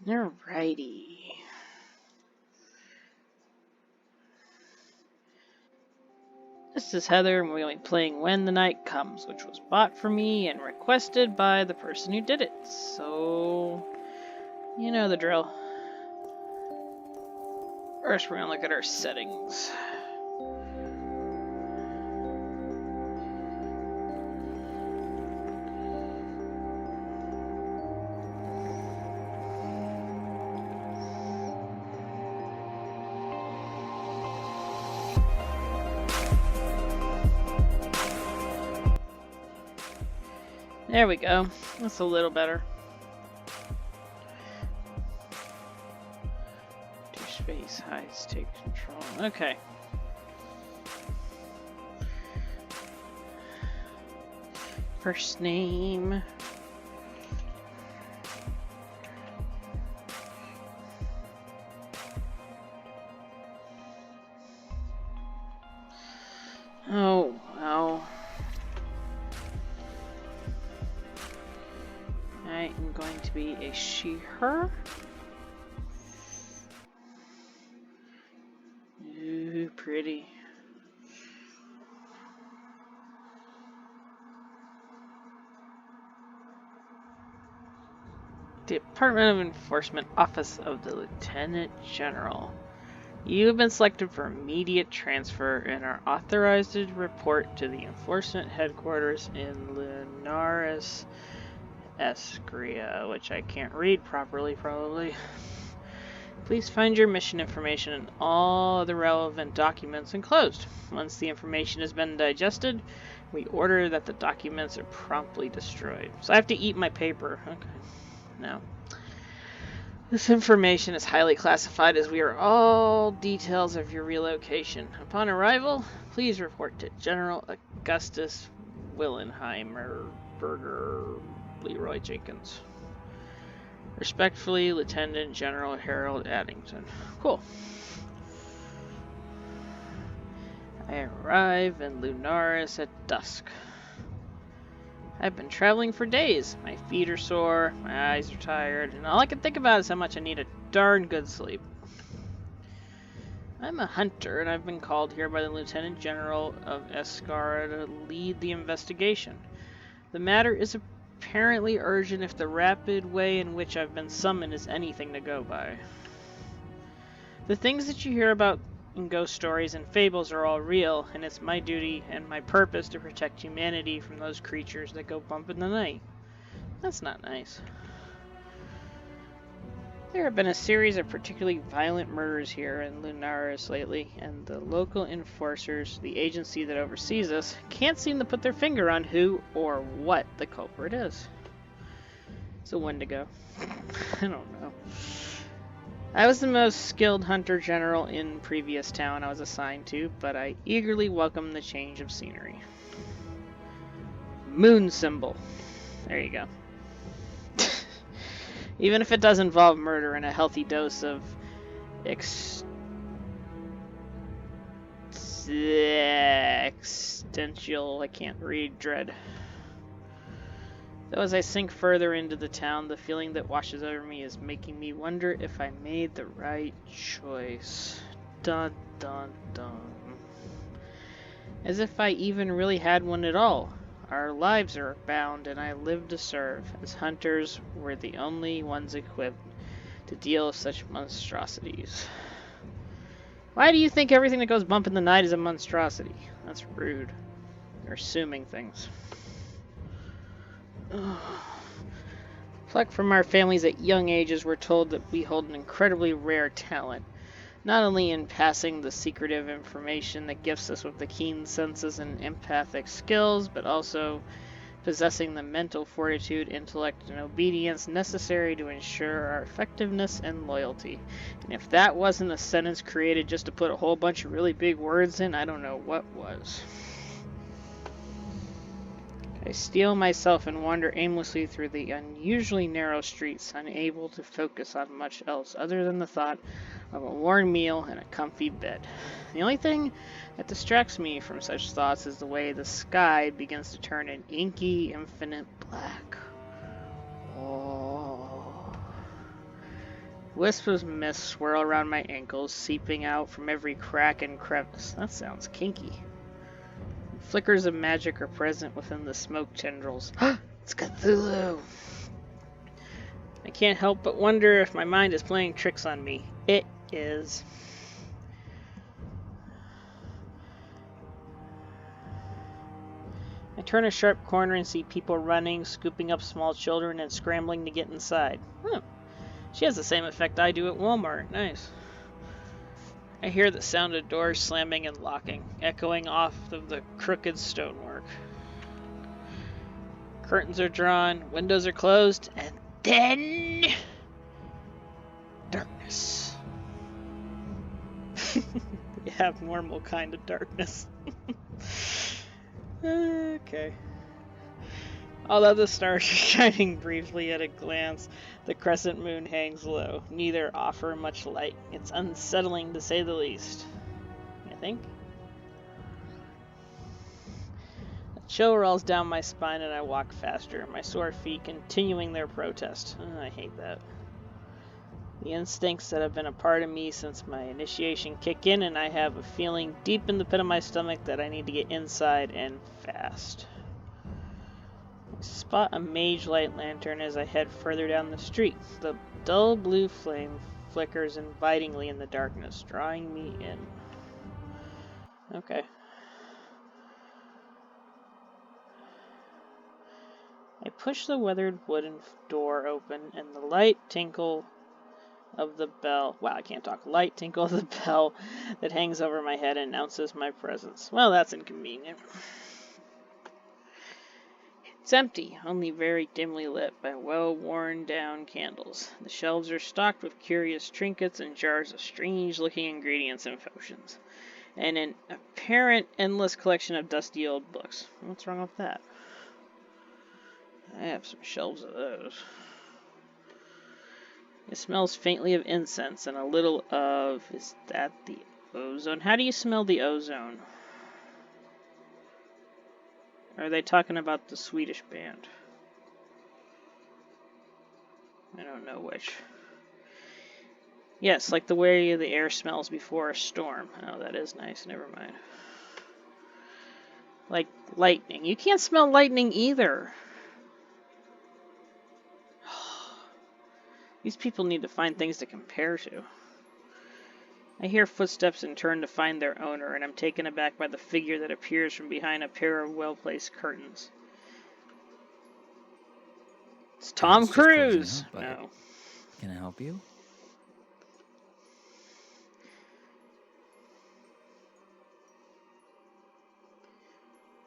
Alrighty. This is Heather, and we're going to be playing When the Night Comes, which was bought for me and requested by the person who did it. So, you know the drill. First, we're going to look at our settings. There we go. That's a little better. Do space hides, take control. Okay. First name. Oh, well. I am going to be a she, her. Ooh, pretty. Department of Enforcement, Office of the Lieutenant General. You have been selected for immediate transfer and are authorized to report to the enforcement headquarters in Lunaris, Escria, which I can't read properly, probably. Please find your mission information and all other relevant documents enclosed. Once the information has been digested, we order that the documents are promptly destroyed. So I have to eat my paper. Okay. No. This information is highly classified as we are all details of your relocation. Upon arrival, please report to General Augustus Willenheimer Berger Leroy Jenkins. Respectfully, Lieutenant General Harold Addington. Cool. I arrive in Lunaris at dusk. I've been traveling for days. My feet are sore, my eyes are tired, and all I can think about is how much I need a darn good sleep. I'm a hunter, and I've been called here by the Lieutenant General of Escara to lead the investigation. The matter is apparently urgent if the rapid way in which I've been summoned is anything to go by. The things that you hear about in ghost stories and fables are all real, and it's my duty and my purpose to protect humanity from those creatures that go bump in the night. That's not nice. There have been a series of particularly violent murders here in Lunaris lately, and the local enforcers, the agency that oversees us, can't seem to put their finger on who or what the culprit is. So when to go? I don't know. I was the most skilled hunter general in previous town I was assigned to, but I eagerly welcome the change of scenery. Moon symbol. There you go. Even if it does involve murder and a healthy dose of existential, I can't read, dread. Though as I sink further into the town, the feeling that washes over me is making me wonder if I made the right choice. Dun dun dun. As if I even really had one at all. Our lives are bound, and I live to serve. As hunters, we're the only ones equipped to deal with such monstrosities. Why do you think everything that goes bump in the night is a monstrosity? That's rude. You're assuming things. Plucked from our families at young ages, we're told that we hold an incredibly rare talent, not only in passing the secretive information that gifts us with the keen senses and empathic skills, but also possessing the mental fortitude, intellect, and obedience necessary to ensure our effectiveness and loyalty. And if that wasn't a sentence created just to put a whole bunch of really big words in, I don't know what was. I steel myself and wander aimlessly through the unusually narrow streets, unable to focus on much else other than the thought of a warm meal and a comfy bed. The only thing that distracts me from such thoughts is the way the sky begins to turn an inky, infinite black. Oh. Wisps of mist swirl around my ankles, seeping out from every crack and crevice. That sounds kinky. Flickers of magic are present within the smoke tendrils. It's Cthulhu! I can't help but wonder if my mind is playing tricks on me. It is. I turn a sharp corner and see people running, scooping up small children, and scrambling to get inside. She has the same effect I do at Walmart. Nice. I hear the sound of doors slamming and locking, echoing off of the crooked stonework. Curtains are drawn, windows are closed, and then... darkness. The abnormal kind of darkness. Okay. Although the stars are shining briefly at a glance, the crescent moon hangs low. Neither offer much light. It's unsettling to say the least. You think? A chill rolls down my spine and I walk faster, my sore feet continuing their protest. I hate that. The instincts that have been a part of me since my initiation kick in, and I have a feeling deep in the pit of my stomach that I need to get inside and fast. I spot a mage light lantern as I head further down the street. The dull blue flame flickers invitingly in the darkness, drawing me in. Okay. I push the weathered wooden door open, and the light tinkle of the bell. Wow, I can't talk. Light tinkle of the bell that hangs over my head announces my presence. Well, that's inconvenient. It's empty, only very dimly lit by well-worn down candles. The shelves are stocked with curious trinkets and jars of strange-looking ingredients and potions, and an apparent endless collection of dusty old books. What's wrong with that? I have some shelves of those. It smells faintly of incense and a little of... is that the ozone? How do you smell the ozone? Are they talking about the Swedish band? I don't know which. Yes, like the way the air smells before a storm. Oh, that is nice. Never mind. Like lightning. You can't smell lightning either. These people need to find things to compare to. I hear footsteps and turn to find their owner, and I'm taken aback by the figure that appears from behind a pair of well-placed curtains. It's Tom Cruise! No. Can I help you?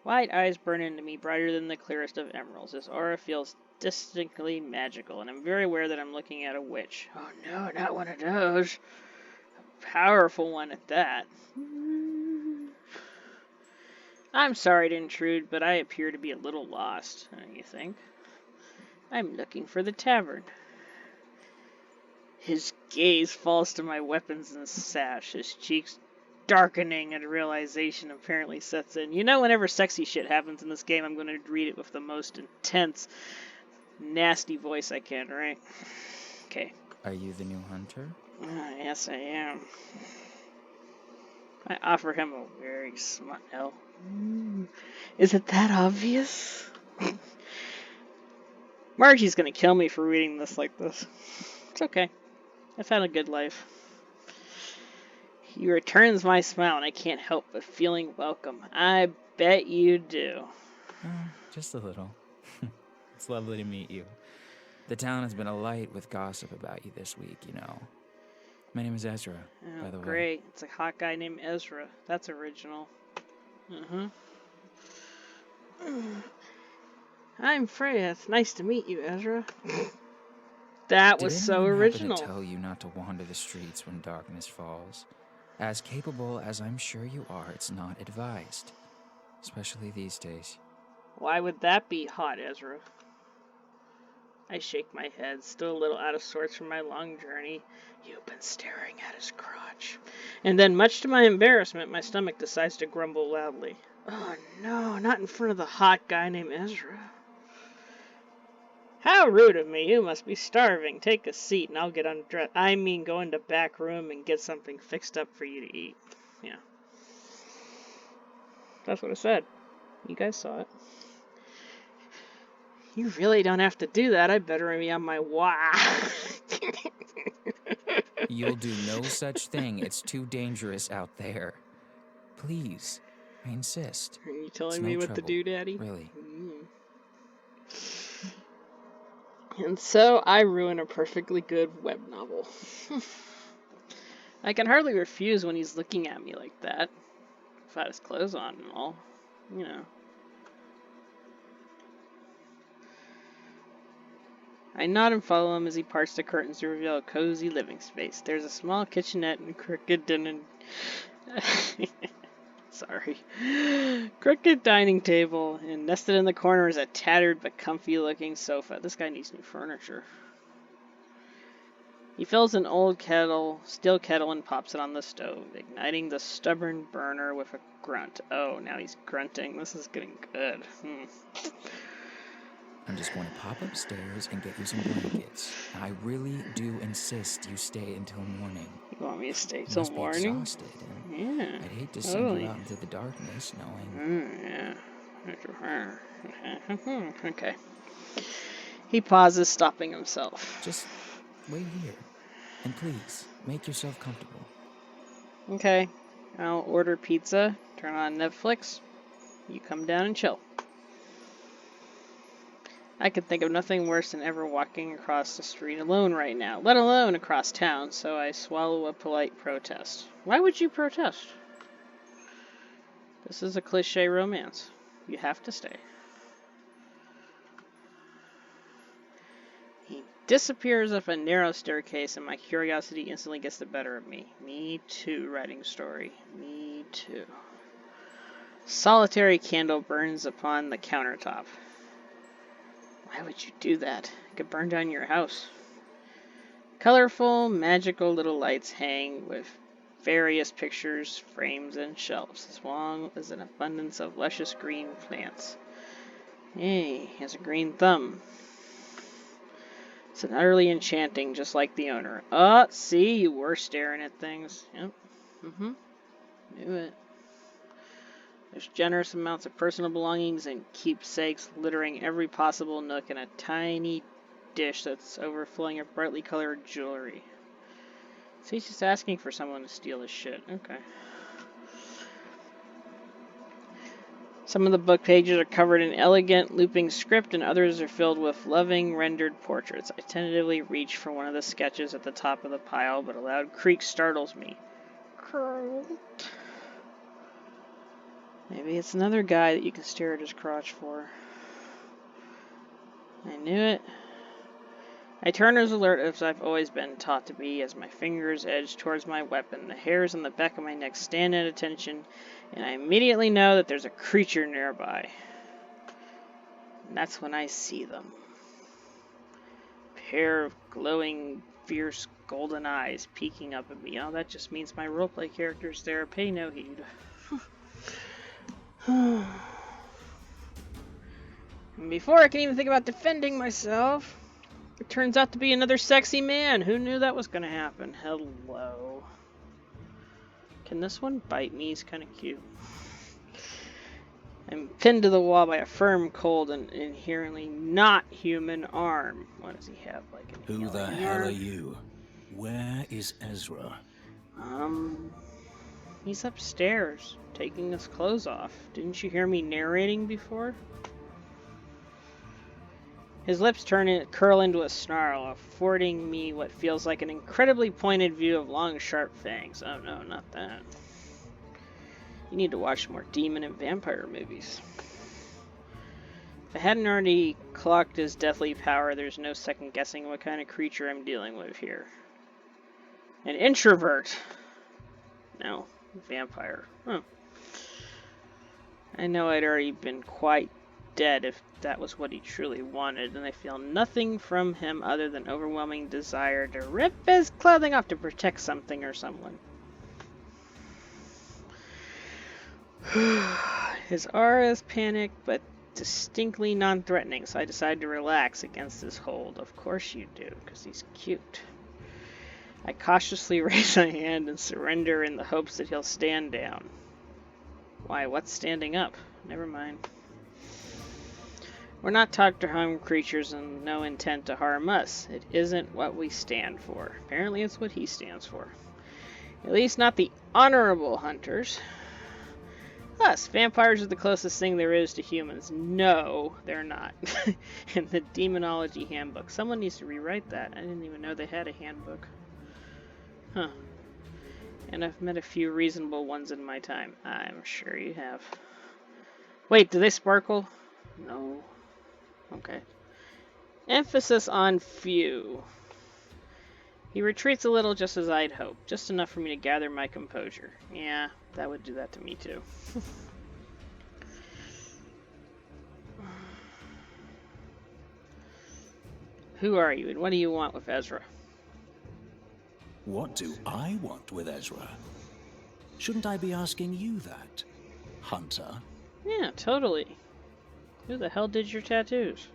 Wide eyes burn into me, brighter than the clearest of emeralds. His aura feels distinctly magical, and I'm very aware that I'm looking at a witch. Oh no, not one of those. A powerful one at that. I'm sorry to intrude, but I appear to be a little lost, don't you think? I'm looking for the tavern. His gaze falls to my weapons and sash, his cheeks darkening, and realization apparently sets in. You know, whenever sexy shit happens in this game, I'm going to read it with the most intense, nasty voice I can, right? Okay. Are you the new hunter? Yes, I am. I offer him a very smile. Is it that obvious? Margie's going to kill me for reading this like this. It's okay. I've had a good life. He returns my smile, and I can't help but feeling welcome. I bet you do. Just a little. It's lovely to meet you. The town has been alight with gossip about you this week, you know. My name is Ezra, by the way. Great. It's a hot guy named Ezra. That's original. I'm Freya. It's nice to meet you, Ezra. That was so original. Did anyone happen to tell you not to wander the streets when darkness falls? As capable as I'm sure you are, it's not advised. Especially these days. Why would that be, hot Ezra? I shake my head, still a little out of sorts from my long journey. You've been staring at his crotch. And then, much to my embarrassment, my stomach decides to grumble loudly. Oh no, not in front of the hot guy named Ezra. How rude of me. You must be starving. Take a seat and I'll get undressed. I mean, go into back room and get something fixed up for you to eat. Yeah. That's what I said. You guys saw it. You really don't have to do that. I better be on my You'll do no such thing. It's too dangerous out there. Please, I insist. Are you It's telling no me what trouble, to do, Daddy? really. And so I ruin a perfectly good web novel. I can hardly refuse when he's looking at me like that. Without his clothes on and all. You know. I nod and follow him as he parts the curtains to reveal a cozy living space. There's a small kitchenette and crooked dining... Sorry. Crooked dining table, and nested in the corner is a tattered but comfy-looking sofa. This guy needs new furniture. He fills an old steel kettle, and pops it on the stove, igniting the stubborn burner with a grunt. Oh, now he's grunting. This is getting good. I'm just going to pop upstairs and get you some blankets. I really do insist you stay until morning. You want me to stay You till must be morning? exhausted, and Yeah. I'd hate to send you out into the darkness knowing... Yeah. Okay. He pauses, stopping himself. Just wait here, and please, make yourself comfortable. Okay. I'll order pizza, turn on Netflix. You come down and chill. I could think of nothing worse than ever walking across the street alone right now, let alone across town, so I swallow a polite protest. Why would you protest? This is a cliché romance. You have to stay. He disappears up a narrow staircase, and my curiosity instantly gets the better of me. Me too, writing story. Me too. Solitary candle burns upon the countertop. Why would you do that? It could burn down your house. Colorful, magical little lights hang with various pictures, frames, and shelves, as well as an abundance of luscious green plants. Hey, he has a green thumb. It's an utterly enchanting, just like the owner. See, you were staring at things. Yep. Knew it. There's generous amounts of personal belongings and keepsakes littering every possible nook in a tiny dish that's overflowing of brightly colored jewelry. So he's just asking for someone to steal his shit. Okay. Some of the book pages are covered in elegant looping script, and others are filled with loving rendered portraits. I tentatively reach for one of the sketches at the top of the pile, but a loud creak startles me. Maybe it's another guy that you can stare at his crotch for. I knew it. I turn as alert as I've always been taught to be as my fingers edge towards my weapon. The hairs on the back of my neck stand at attention, and I immediately know that there's a creature nearby. And that's when I see them. A pair of glowing, fierce, golden eyes peeking up at me. Oh, that just means my roleplay character's there. Pay no heed. And before I can even think about defending myself, it turns out to be another sexy man. Who knew that was going to happen? Hello. Can this one bite me? He's kind of cute. I'm pinned to the wall by a firm, cold, and inherently not human arm. What does he have? Like an Who the hell are you? Where is Ezra? He's upstairs, taking his clothes off. Didn't you hear me narrating before? His lips curl into a snarl, affording me what feels like an incredibly pointed view of long, sharp fangs. Oh no, not that. You need to watch more demon and vampire movies. If I hadn't already clocked his deathly power, there's no second guessing what kind of creature I'm dealing with here. An introvert. No, vampire. Huh. I know I'd already been quite dead if that was what he truly wanted, and I feel nothing from him other than overwhelming desire to rip his clothing off to protect something or someone. His aura is panic, but distinctly non-threatening, so I decide to relax against his hold. Of course you do, because he's cute. I cautiously raise my hand and surrender in the hopes that he'll stand down. Why, what's standing up? Never mind. We're not taught to harm creatures and no intent to harm us. It isn't what we stand for. Apparently it's what he stands for. At least not the honorable hunters. Us, vampires are the closest thing there is to humans. No, they're not. In the Demonology Handbook. Someone needs to rewrite that. I didn't even know they had a handbook. Huh. And I've met a few reasonable ones in my time. I'm sure you have. Wait, do they sparkle? No. Okay. Emphasis on few. He retreats a little just as I'd hoped. Just enough for me to gather my composure. Yeah, that would do that to me too. Who are you and what do you want with Ezra? What do I want with Ezra? Shouldn't I be asking you that, Hunter? Yeah, totally. Who the hell did your tattoos?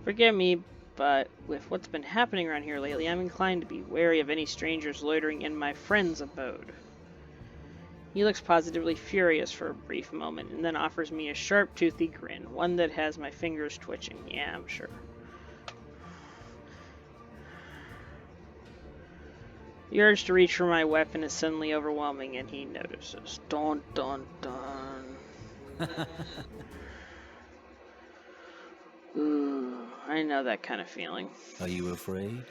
Forgive me, but with what's been happening around here lately, I'm inclined to be wary of any strangers loitering in my friend's abode. He looks positively furious for a brief moment, and then offers me a sharp, toothy grin, one that has my fingers twitching. Yeah, I'm sure. The urge to reach for my weapon is suddenly overwhelming, and he notices. Dun dun dun. Ooh, I know that kind of feeling. Are you afraid?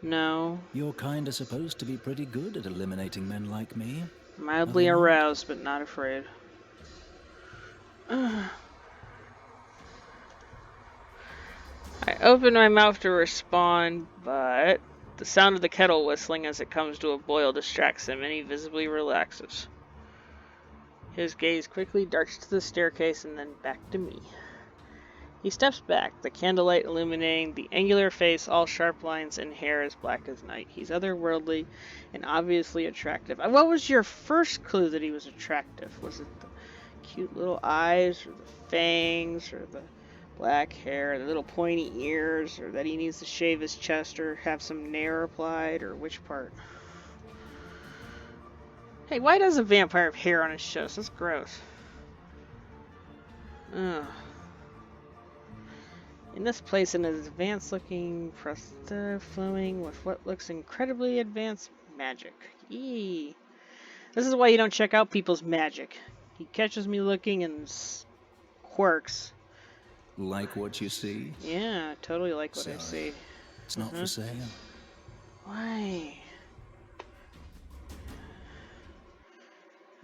No. Your kind are supposed to be pretty good at eliminating men like me. Mildly aroused, but not afraid. I open my mouth to respond, but the sound of the kettle whistling as it comes to a boil distracts him, and he visibly relaxes. His gaze quickly darts to the staircase and then back to me. He steps back, the candlelight illuminating the angular face, all sharp lines, and hair as black as night. He's otherworldly and obviously attractive. What was your first clue that he was attractive? Was it the cute little eyes, or the fangs, or the black hair, the little pointy ears, or that he needs to shave his chest or have some nair applied, or which part? Hey, why does a vampire have hair on his chest? That's gross. Ugh. In this place, an advanced-looking prosthetic flowing with what looks incredibly advanced magic. Eee. This is why you don't check out people's magic. He catches me looking and quirks. Like what you see? Yeah, totally like what I see. It's not for sale. Why?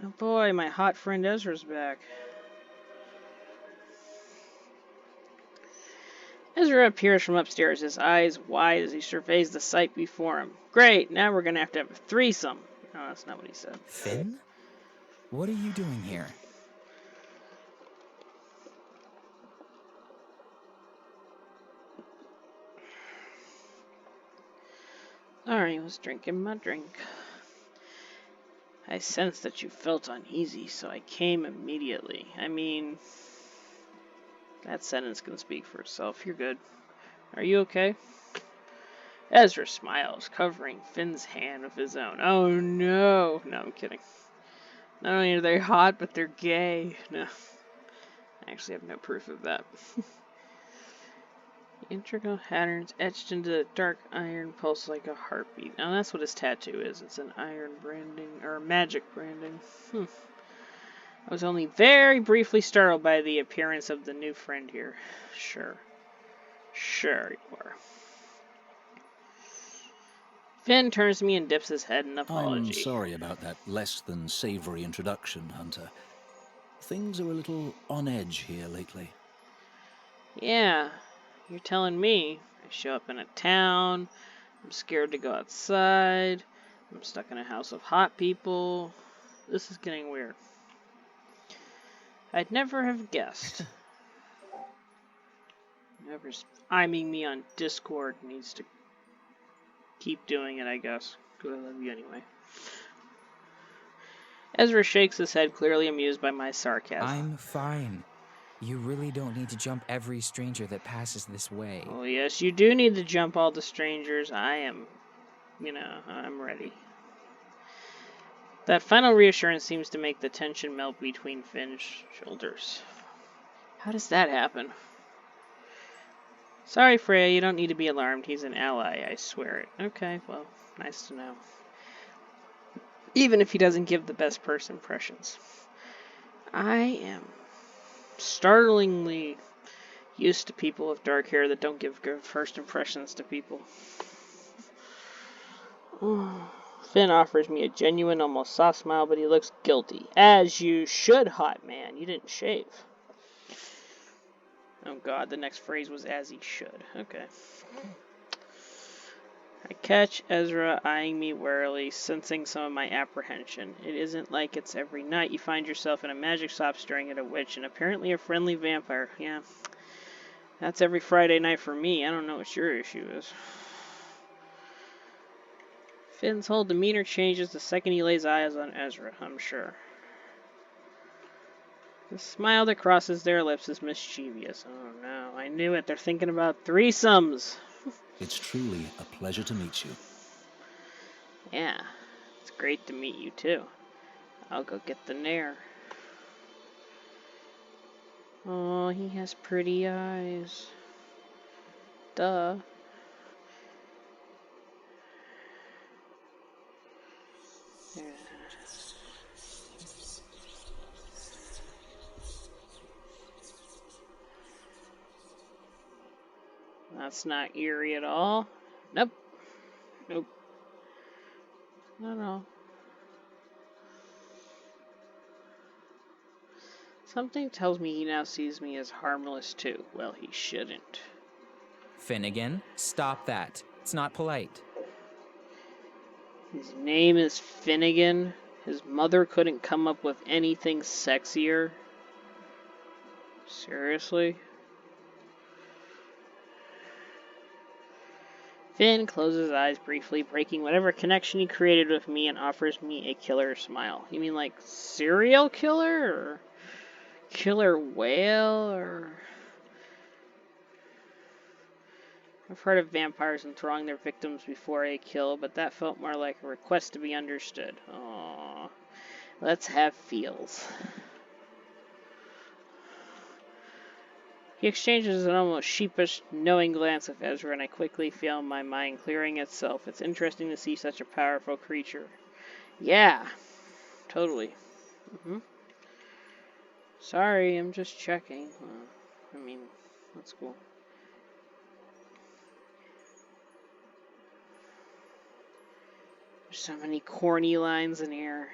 Oh boy, my hot friend Ezra's back. Ezra appears from upstairs, his eyes wide as he surveys the sight before him. Great, now we're gonna have to have a threesome. No, that's not what he said. Finn? What are you doing here? Sorry, I was drinking my drink. I sensed that you felt uneasy, so I came immediately. I mean, that sentence can speak for itself. You're good. Are you okay? Ezra smiles, covering Finn's hand with his own. Oh no! No, I'm kidding. Not only are they hot, but they're gay. No. I actually have no proof of that. Intricate patterns etched into the dark iron pulse like a heartbeat. Now that's what his tattoo is. It's an iron branding, or magic branding. I was only very briefly startled by the appearance of the new friend here. Sure. Sure you are. Finn turns to me and dips his head in apology. I'm sorry about that less than savory introduction, Hunter. Things are a little on edge here lately. Yeah, you're telling me. I show up in a town. I'm scared to go outside. I'm stuck in a house of hot people. This is getting weird. I'd never have guessed. Whoever's eyeing me on Discord needs to keep doing it, I guess. Because I love you anyway. Ezra shakes his head, clearly amused by my sarcasm. I'm fine. You really don't need to jump every stranger that passes this way. Oh, yes, you do need to jump all the strangers. I'm ready. That final reassurance seems to make the tension melt between Finn's shoulders. How does that happen? Sorry, Freya, you don't need to be alarmed. He's an ally, I swear it. Okay, well, nice to know. Even if he doesn't give the best first impressions. I am startlingly used to people with dark hair that don't give good first impressions to people. Finn offers me a genuine, almost soft smile, but he looks guilty. As you should, hot man. You didn't shave. Oh god, the next phrase was as he should. Okay. I catch Ezra eyeing me warily, sensing some of my apprehension. It isn't like it's every night you find yourself in a magic shop staring at a witch and apparently a friendly vampire. Yeah. That's every Friday night for me. I don't know what your issue is. Finn's whole demeanor changes the second he lays eyes on Ezra, I'm sure. The smile that crosses their lips is mischievous. Oh no, I knew it. They're thinking about threesomes. It's truly a pleasure to meet you. Yeah, it's great to meet you too. I'll go get the Nair. Oh, he has pretty eyes. Duh. Yeah. That's not eerie at all. Nope. Nope. Not at all. Something tells me he now sees me as harmless too. Well, he shouldn't. Finnegan, stop that. It's not polite. His name is Finnegan. His mother couldn't come up with anything sexier. Seriously? Finn closes his eyes briefly, breaking whatever connection he created with me, and offers me a killer smile. You mean like serial killer? Or killer whale? Or... I've heard of vampires enthralling their victims before a kill, but that felt more like a request to be understood. Aww. Let's have feels. He exchanges an almost sheepish, knowing glance with Ezra, and I quickly feel my mind clearing itself. It's interesting to see such a powerful creature. Yeah, totally. Sorry, I'm just checking. That's cool. There's so many corny lines in here.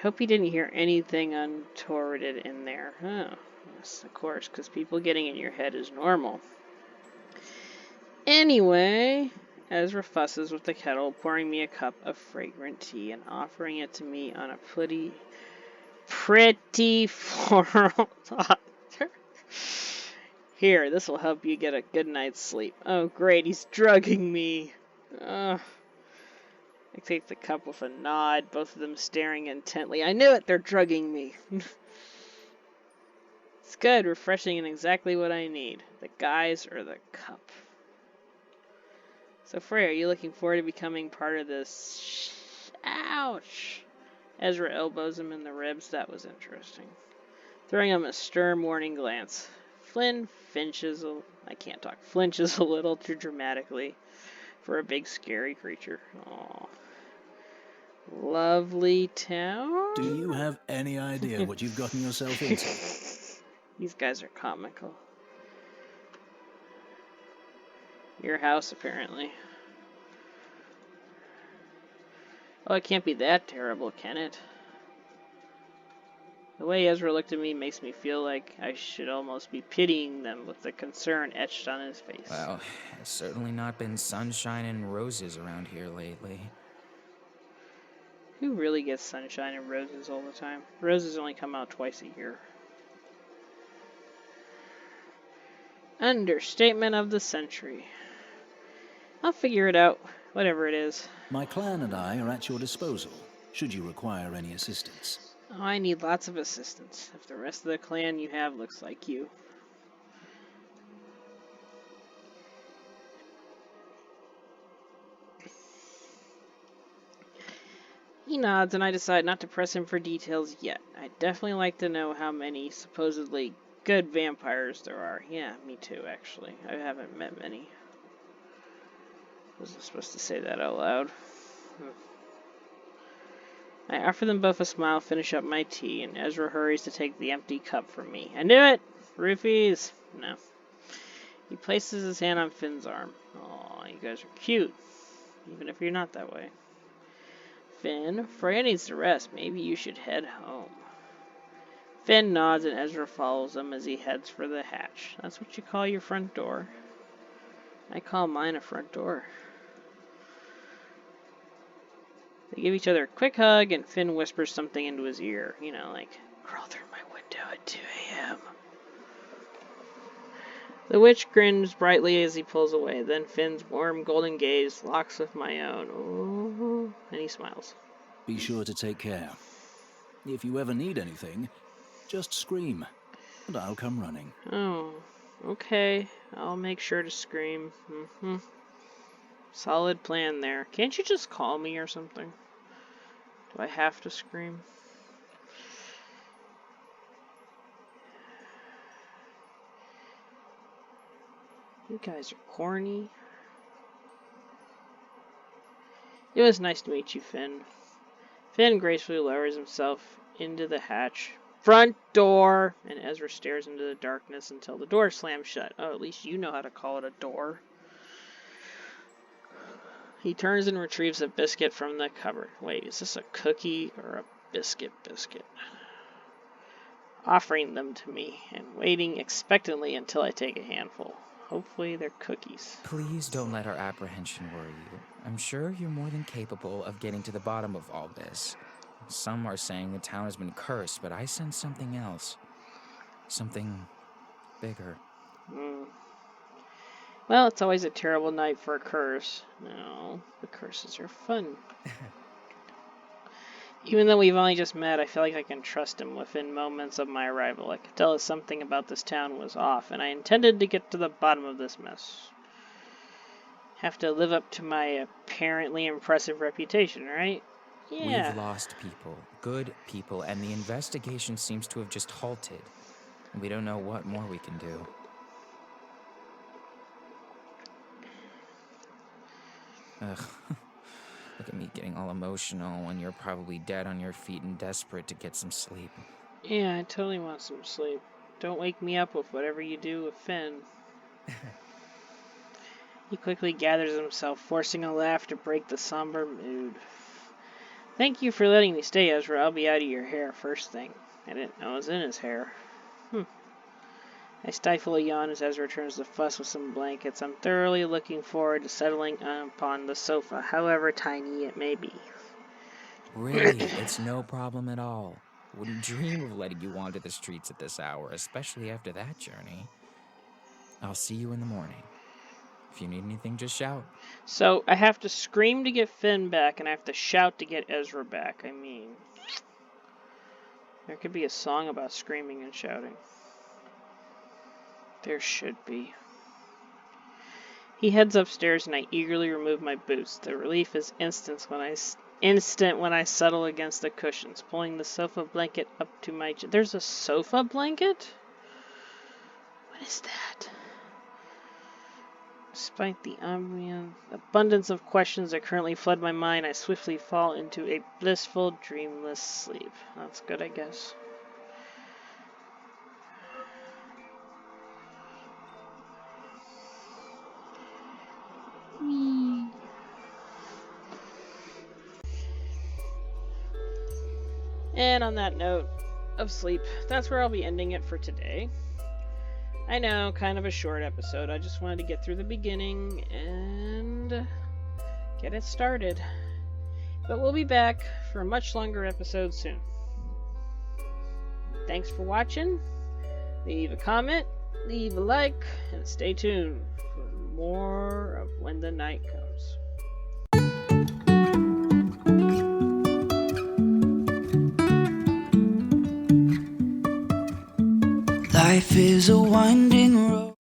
Hope he didn't hear anything untoward in there. Oh, yes, of course, because people getting in your head is normal. Anyway, Ezra fusses with the kettle, pouring me a cup of fragrant tea and offering it to me on a pretty floral top. Here, this will help you get a good night's sleep. Oh, great, he's drugging me. I take the cup with a nod, both of them staring intently. I knew it, they're drugging me. It's good, refreshing, and exactly what I need. The guys or the cup. So, Freya, are you looking forward to becoming part of this? Ouch! Ezra elbows him in the ribs. That was interesting. Throwing him a stern warning glance. Flynn flinches a little too dramatically for a big scary creature. Aww. Lovely town? Do you have any idea what you've gotten yourself into? These guys are comical. Your house, apparently. Oh, it can't be that terrible, can it? The way Ezra looked at me makes me feel like I should almost be pitying them with the concern etched on his face. Well, it's certainly not been sunshine and roses around here lately. Who really gets sunshine and roses all the time? Roses only come out twice a year. Understatement of the century. I'll figure it out Whatever it is. My clan and I are at your disposal, should you require any assistance. Oh, I need lots of assistance, if the rest of the clan you have looks like you. He nods, and I decide not to press him for details yet. I'd definitely like to know how many supposedly good vampires there are. Yeah, me too, actually. I haven't met many. Wasn't supposed to say that out loud. I offer them both a smile, finish up my tea, and Ezra hurries to take the empty cup from me. I knew it! Roofies! No. He places his hand on Finn's arm. Aw, you guys are cute. Even if you're not that way. Finn, Freya needs to rest. Maybe you should head home. Finn nods and Ezra follows him as he heads for the hatch. That's what you call your front door. I call mine a front door. They give each other a quick hug, and Finn whispers something into his ear. You know, like, crawl through my window at 2 a.m. The witch grins brightly as he pulls away. Then Finn's warm golden gaze locks with my own. Ooh, and he smiles. Be sure to take care. If you ever need anything, just scream, and I'll come running. Oh, okay. I'll make sure to scream. Solid plan there. Can't you just call me or something? Do I have to scream? You guys are corny. It was nice to meet you, Finn. Finn gracefully lowers himself into the hatch. Front door! And Ezra stares into the darkness until the door slams shut. Oh, at least you know how to call it a door. He turns and retrieves a biscuit from the cupboard. Wait, is this a cookie or a biscuit? Offering them to me and waiting expectantly until I take a handful. Hopefully they're cookies. Please don't let our apprehension worry you. I'm sure you're more than capable of getting to the bottom of all this. Some are saying the town has been cursed, but I sense something else. Something bigger. Well, it's always a terrible night for a curse. No, the curses are fun. Even though we've only just met, I feel like I can trust him within moments of my arrival. I could tell us something about this town was off, and I intended to get to the bottom of this mess. Have to live up to my apparently impressive reputation, right? Yeah. We've lost people, good people, and the investigation seems to have just halted. We don't know what more we can do. Ugh. Look at me getting all emotional when you're probably dead on your feet and desperate to get some sleep. Yeah, I totally want some sleep. Don't wake me up with whatever you do with Finn. He quickly gathers himself, forcing a laugh to break the somber mood. Thank you for letting me stay, Ezra. I'll be out of your hair first thing. I didn't know it was in his hair. I stifle a yawn as Ezra turns to fuss with some blankets. I'm thoroughly looking forward to settling upon the sofa, however tiny it may be. Really, it's no problem at all. Wouldn't dream of letting you wander the streets at this hour, especially after that journey. I'll see you in the morning. If you need anything, just shout. So, I have to scream to get Finn back, and I have to shout to get Ezra back. I mean, there could be a song about screaming and shouting. There should be. He heads upstairs, and I eagerly remove my boots. The relief is instant when I settle against the cushions, pulling the sofa blanket up to my chin. There's a sofa blanket? What is that? Despite the abundance of questions that currently flood my mind, I swiftly fall into a blissful, dreamless sleep. That's good, I guess. And on that note of sleep, that's where I'll be ending it for today. I know, kind of a short episode. I just wanted to get through the beginning and get it started. But we'll be back for a much longer episode soon. Thanks for watching. Leave a comment, leave a like, and stay tuned for more of When the Night Comes. Life is a winding